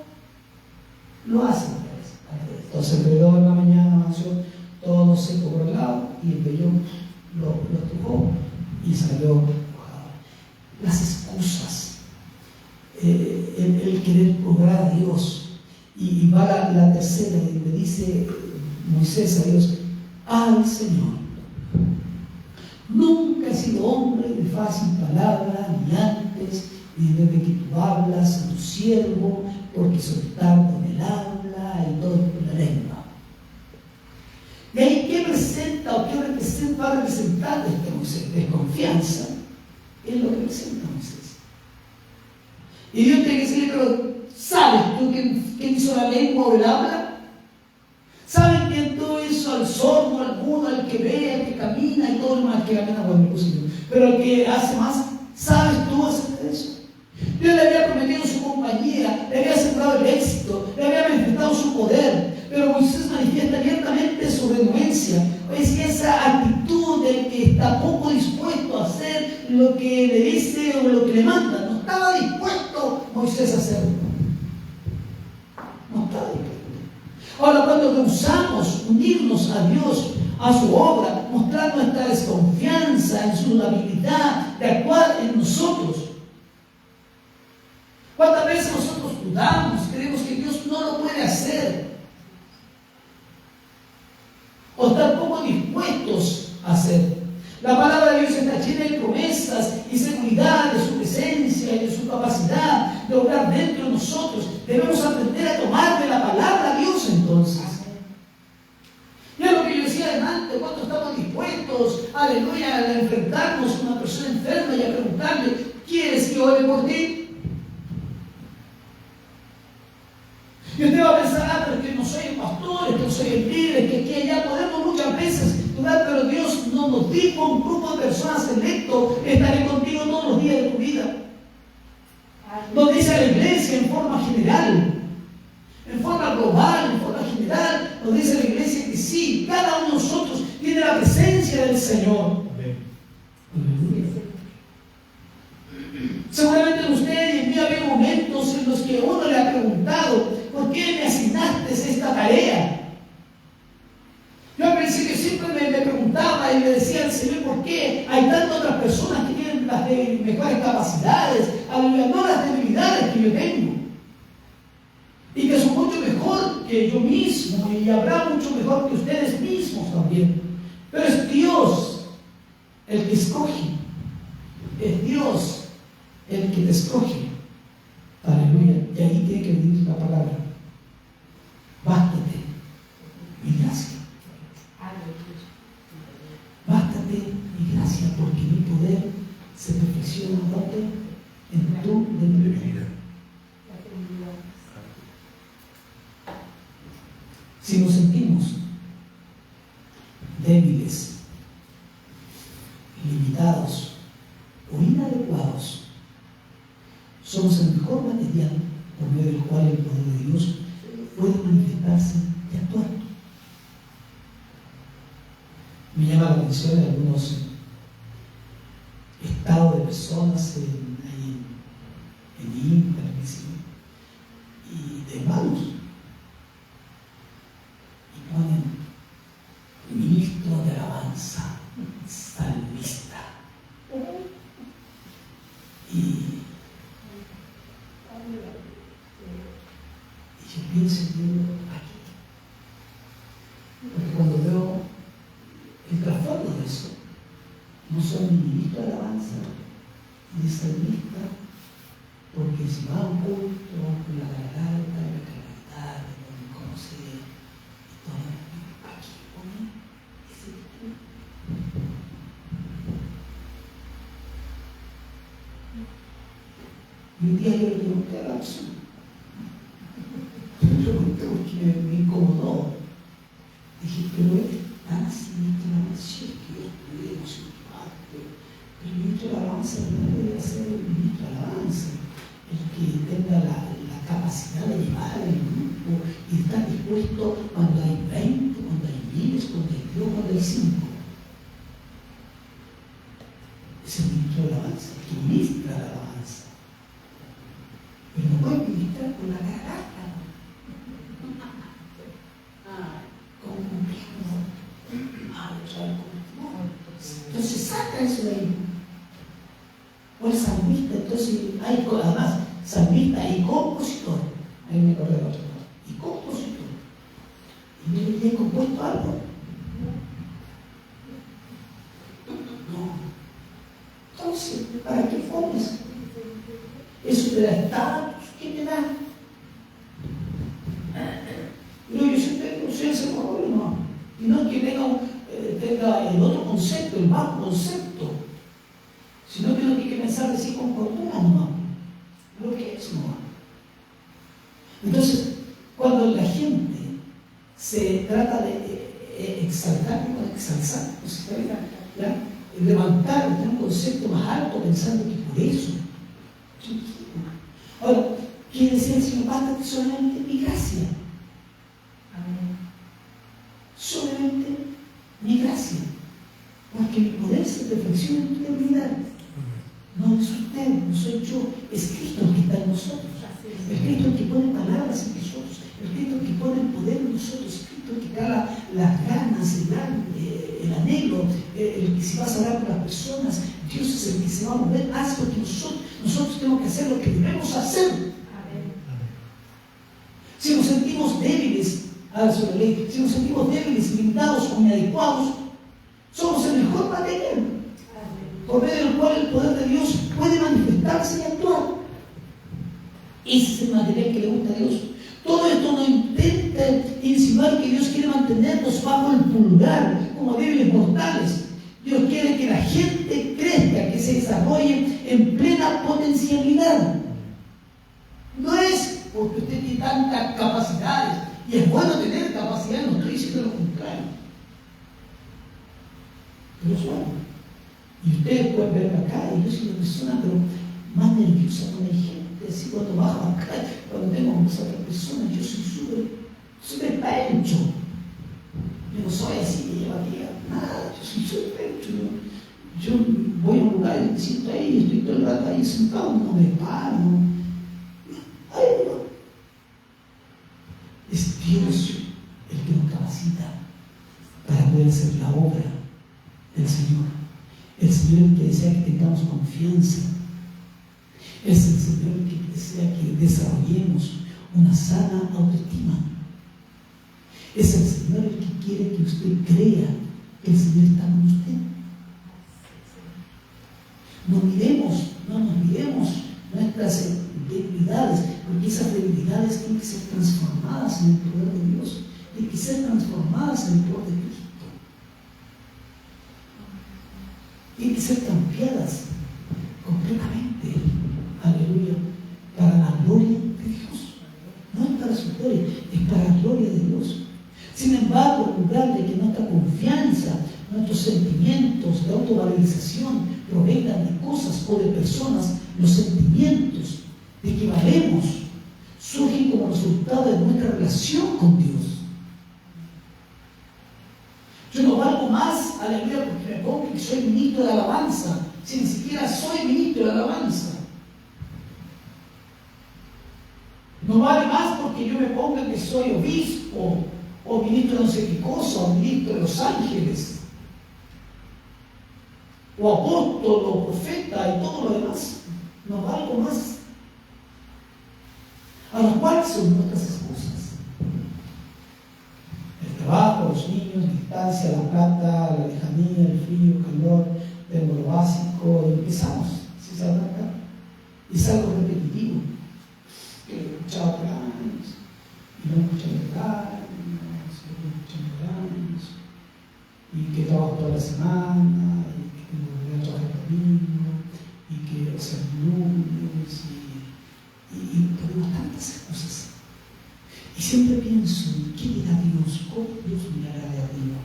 lo hace otra vez. Entonces alrededor en la mañana amaneció todo seco por el lado y el vellón lo estrujó y salió mojado. Las excusas, el querer probar a Dios. Y va la tercera y le dice Moisés a Dios: al Señor, nunca he sido hombre de fácil palabra, ni antes, ni desde que tú hablas a tu siervo, porque soltar con el habla y todo con la lengua. Y ahí, ¿qué presenta o qué va a representar este Moisés? Desconfianza es lo que presenta Moisés. Y Dios tiene que decirle: pero ¿sabes tú quién hizo la lengua o el habla? ¿Saben quién tú hizo al sordo, al mudo, al que ve, al que camina y todo lo más que camina? Bueno, pero el que hace más, ¿sabes tú acerca de eso? Dios le había prometido su compañía, le había asegurado el éxito, le había manifestado su poder, pero Moisés manifiesta abiertamente su renuencia. Es esa actitud del que está poco dispuesto a hacer lo que le dice o lo que le manda. No estaba dispuesto Moisés a hacerlo. No estaba dispuesto. Ahora, cuando rehusamos unirnos a Dios, a su obra, mostrar nuestra desconfianza en su habilidad de actuar en nosotros, ¿cuántas veces nosotros dudamos, creemos que Dios no lo puede hacer? O estar poco dispuestos a hacer. La palabra de Dios está llena de promesas y seguridad de su presencia y de su capacidad de obrar dentro de nosotros. Debemos aprender a tomar de la palabra de Dios entonces. Y es lo que yo decía adelante, cuando estamos dispuestos, aleluya, a enfrentarnos a una persona enferma y a preguntarle: ¿quieres que ore por ti? Y usted va a pensar: pero es que no soy el pastor, es que no soy el líder, es que aquí y allá podemos muchas veces dudar, pero Dios no nos dijo un grupo de personas selecto: estaré contigo todos los días de tu vida. Nos dice a la iglesia en forma general, en forma global, en forma general, nos dice a la iglesia que sí, cada uno de nosotros tiene la presencia del Señor. Seguramente usted y en mí ha habido momentos en los que uno le ha preguntado: ¿por qué me asignaste esta tarea? Yo al principio siempre me preguntaba y le decía al Señor: ¿por qué hay tantas otras personas que tienen las mejores capacidades, no las debilidades que yo tengo? Y que son mucho mejor que yo mismo, y habrá mucho mejor que ustedes mismos también. Pero es Dios el que escoge, es Dios el que te escoge. Aleluya. Y ahí tiene que venir la palabra: bástate mi gracia. Bástate mi gracia, porque mi poder se perfecciona en tu debilidad. Si nos sentimos débiles, limitados o inadecuados, somos el mejor material por medio del cual el poder de Dios puede manifestarse y actuar. Me llama la atención de algunos estados de personas en Instagram y de hermanos, y ponen ministro de alabanza, salmista, y yo pienso aquí, porque cuando veo el trasfondo de eso, no soy ni ministro de alabanza ni salmista, porque si va a un culto con la garganta, la claridad, de conocer y todo, aquí pone ese título. Y un día yo le pregunté a la persona, le pregunté porque me incomodó. Dije: pero es tan así ministro de alabanza, que yo estudié emocional, pero el ministro de alabanza no debe ser el ministro de alabanza. el que tenga la capacidad de llevar el grupo y estar dispuesto cuando hay 20, cuando hay miles, cuando hay 2, cuando hay 5. Es el ministro de la alabanza, el que ministra la alabanza. Pero no puede ministrar con la garganta, con un piano. Entonces saca eso de ahí. O el salmista, entonces hay además salmista y compositor. Ahí me acordé de otra cosa. Y compositor. ¿Y mire, ¿le he compuesto algo? No. Entonces, ¿para qué pones? Eso te da estatus, ¿qué te da? No, yo siempre soy ese problema, no. Y no es que tenga el otro concepto, el bajo concepto, sino que no tiene que pensar de sí con cordura, no. Lo que es, no. Entonces, cuando la gente se trata de exaltar, con exaltar, ¿ya? Levantar, tener un concepto más alto pensando que por eso. Ahora, quiere decir el Señor, basta solamente mi gracia. Solamente mi gracia. Porque mi poder se perfecciona en tu debilidad. No es usted, no soy yo, es Cristo el que está en nosotros. Es Cristo el que pone palabras en nosotros. Es Cristo el que pone el poder en nosotros. Es Cristo el que da las ganas, el anhelo, el que si vas a hablar con las personas, Dios es el que se va a mover. Haz lo que nosotros tenemos que hacer lo que debemos hacer. Si nos sentimos débiles, si nos sentimos débiles, limitados o inadecuados, somos el mejor material por medio del cual el poder de Dios puede manifestarse y actuar. Ese es el material que le gusta a Dios. Todo esto no intenta insinuar que Dios quiere mantenernos bajo el pulgar como débiles mortales. Dios quiere que la gente crezca, que se desarrolle en plena potencialidad. No es porque usted tiene tantas capacidades, y es bueno tener capacidad, no estoy diciendo lo contrario. Pero es bueno. Y ustedes pueden verme acá, y yo soy una persona pero más nerviosa con la gente, así cuando bajo acá, cuando tengo con otras personas, yo soy súper pencho. Yo no soy así que lleva aquí nada, yo soy súper pencho. Yo voy a un lugar y me siento ahí, estoy todo el rato ahí sentado, no me paro. Ay, no. Es Dios el que nos capacita para poder hacer la obra del Señor. El Señor que desea que tengamos confianza. Es el Señor que desea que desarrollemos una sana autoestima. Es el Señor el que quiere que usted crea que el Señor está con usted. No nos miremos nuestras debilidades, porque esas debilidades tienen que ser transformadas en el poder de Dios, tienen que ser transformadas en el poder de Cristo. Tienen que ser cambiadas completamente, aleluya, para la gloria de Dios. No es para su gloria, es para la gloria de Dios. Sin embargo, en lugar de que nuestra confianza, nuestros sentimientos de autovalorización provengan de cosas o de personas, los sentimientos de que valemos surgen como resultado de nuestra relación con Dios. Yo no valgo más, aleluya, porque me pongo que soy ministro de alabanza, si ni siquiera soy ministro de alabanza. No vale más porque yo me ponga que soy obispo, o ministro de no sé qué cosa, o ministro de los ángeles, o apóstol, o profeta, y todo lo demás. No valgo más. A los cuales son nuestras excusas. El trabajo, los niños, la distancia, la plata, la lejanía, el frío, el calor, tengo lo básico, y empezamos, ¿sí se arranca? Y es algo repetitivo, que lo he escuchado por años, y lo he escuchado por años, y lo he escuchado por años, y que trabajo toda la semana, y que tengo que trabajar el domingo, y que hacer lunes, y ponemos tantas excusas. Y siempre pienso, ¿qué dirá Dios? ¿Cómo Dios mirará de arriba?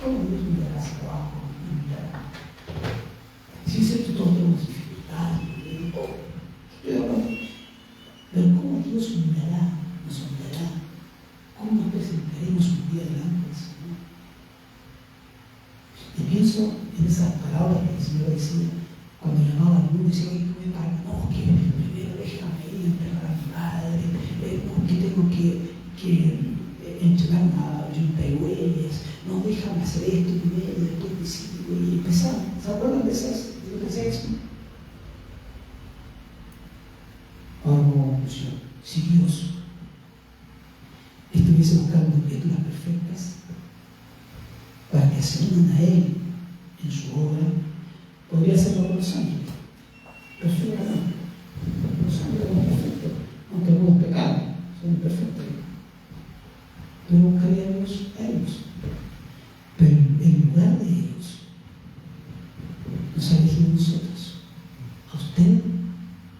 ¿Cómo Dios mirará hacia abajo? Y mirará. Dios nos humillará. ¿Cómo nos presentaremos un día delante del Señor? Y pienso en esas palabras que el Señor decía cuando llamaba al mundo y decía, oye, tú me pagas, no, que primero déjame ir a enterrar a mi padre, no, que tengo que entregar una yunta de bueyes, no, déjame hacer esto primero, después decido, y empezar. ¿Se acuerdan de esas? ¿De lo que decía eso? Ahora como conclusión, si Dios estuviese buscando criaturas perfectas para que se unan a Él en su obra, podría hacerlo con los ángeles. Perfectamente. Los ángeles son perfectos, aunque algunos pecados, son imperfectos. Pero buscaría a Dios a ellos. Pero en lugar de ellos, nos ha elegido a nosotros, a usted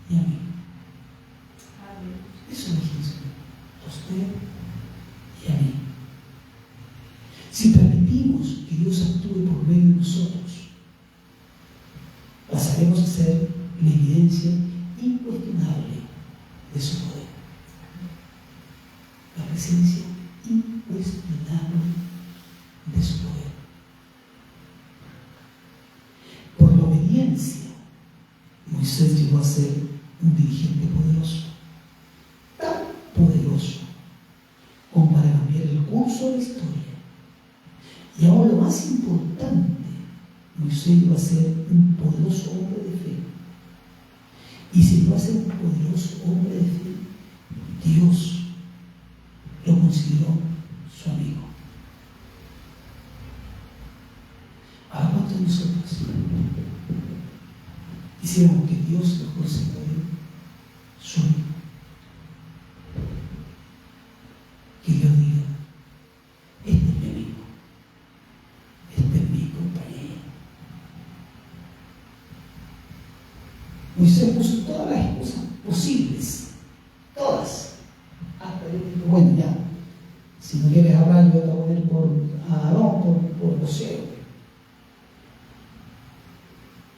y a mí. Eso es el Señor, a usted y a mí. Si permitimos que Dios actúe por medio de nosotros, pasaremos a ser la evidencia incuestionable de su poder. La presencia incuestionable de su poder. Por la obediencia, Moisés llegó a ser un dirigente poderoso. Tan poderoso como para cambiar el curso de la historia. Y ahora lo más importante, Moisés iba a ser un poderoso hombre de fe. Y si iba a ser un poderoso hombre de fe, Dios lo consideró su amigo. Ahora, ¿cuántos de nosotros quisiéramos que Dios lo considerara su amigo? Que Dios diga, este es mi amigo, este es mi compañero. Moisés puso todas las excusas posibles, todas, hasta yo digo, bueno, ya, si no quieres hablar, yo te voy a poner a Aarón por vocero.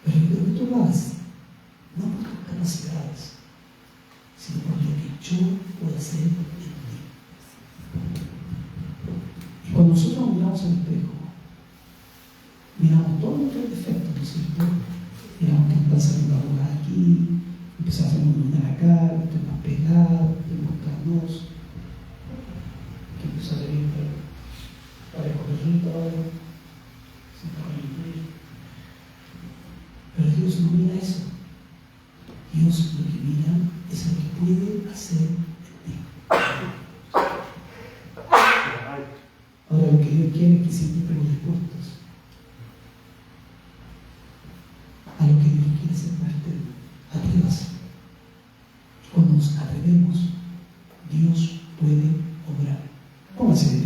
Pero yo creo que tú lo hagas, no por tus capacidades, sino por lo que yo puedo hacer en ti. Y cuando nosotros miramos al espejo, miramos todos nuestros defectos, ¿no es cierto? Miramos que están saliendo arrugas aquí, empezamos a iluminar acá, que estoy más pegado, que estoy más carnoso, que empieza a salir parejo perrito ahora, sin corregir. Pero Dios no mira eso. Dios lo que mira es lo que puede hacer en ti. Ahora lo que Dios quiere es que siempre estemos dispuestos a lo que Dios quiere hacer parte de Dios. Cuando nos atrevemos, Dios puede obrar. Pónganse de